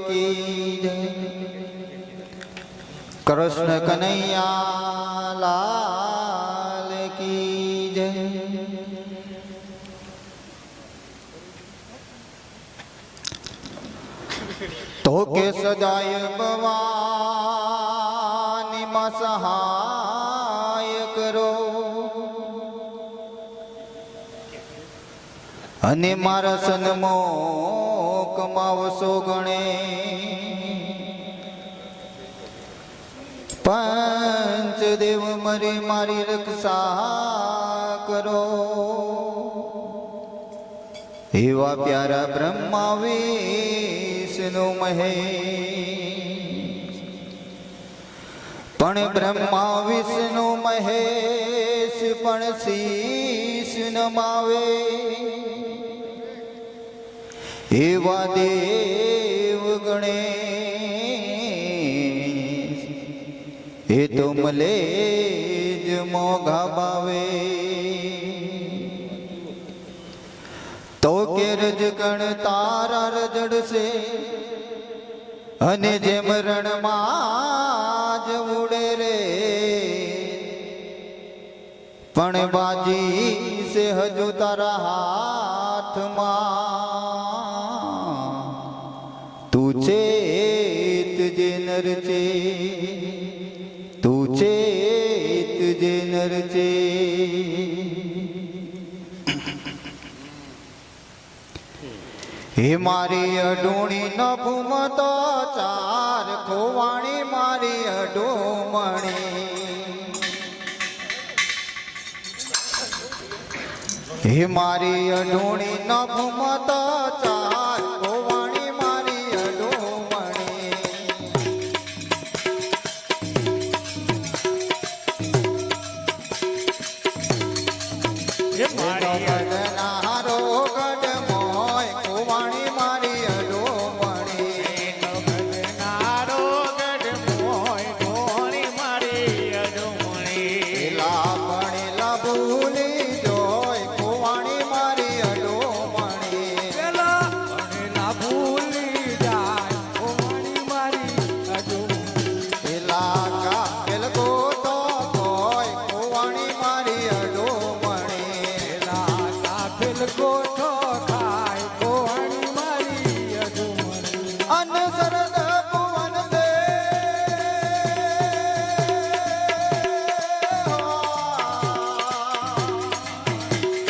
की जय। कृष्ण कन्हैया लाल की जय। तो के सदाय भवानी मा सहाय करो અને મારા સન્મુખ માવસો ગણે પંચદેવ મરે મારી રક્ષા કરો એવા પ્યારા બ્રહ્મા વિષ્ણુ મહેશ પણ બ્રહ્મા વિષ્ણુ મહેશ પણ શીશ નમાવે એવા દેવ ગણેશ એ તો મલે જ મોઘા ભાવે તો કે રજગણ તારા રજડશે અને જેમ રણમાં જ ઉડે રે પણ બાજી સે હજુ તારા હાથમાં તું ચેત જે નર છે તું ચેત જે નર છે હે મારી અડોણી ન ભૂમતો ચાર ખોવાણી મારી અડોમણી હે મારી અડોણી ન ભૂમતો ચાર ખોવાણી મારી અડોમણી હે મારી અડનારો ગઢ મોય ખોવાણી મારી અડોમણી ગઢનારો ગઢ મોય ખોવાણી મારી અડોમણી લા ભણેલા ભૂલી જોય ખોવાણી મારી અડોમણી પેલા ભણેલા ભૂલી જાય ખોવાણી મારી અડોમણી પેલા કાપેલ ગોતો હોય ખોવાણી મારી અડોમણી પેલા કાપેલ ગોતો ખાય ખોવાણી મારી અડોમણી અન શરદ ભુવન દે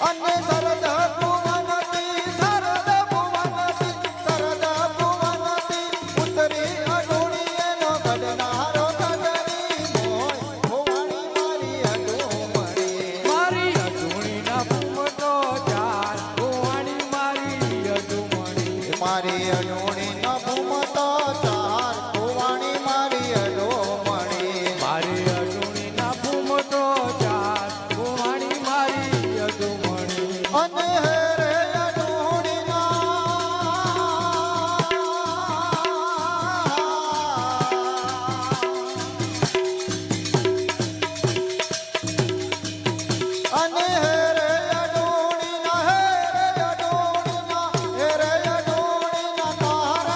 અન શરદ ભુવનથી શરદ ભુવનથી શરદ ભુવનથી ઉતરી અડોણી એનો ગઢનારો ગઢની મોય ખોવાણી મારી અડોમણી મારી અડોણીના ભૂમતો ચાર ખોવાણી મારી અડોમણી મારી અડોણીના ભૂમતો ચાર ખોવાણી મારી અડોમણી મારી અડોણીના ભૂમતો ચાર ખોવાણી મારી અડોમણી અને રે અને હે રે અડોણીના હે રે અડોણીના હે રે અડોણીના તારા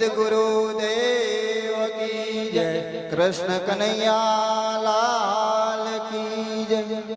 સદગુરુ દેવ કી જય. કૃષ્ણ કનૈયા લાલ કી જય.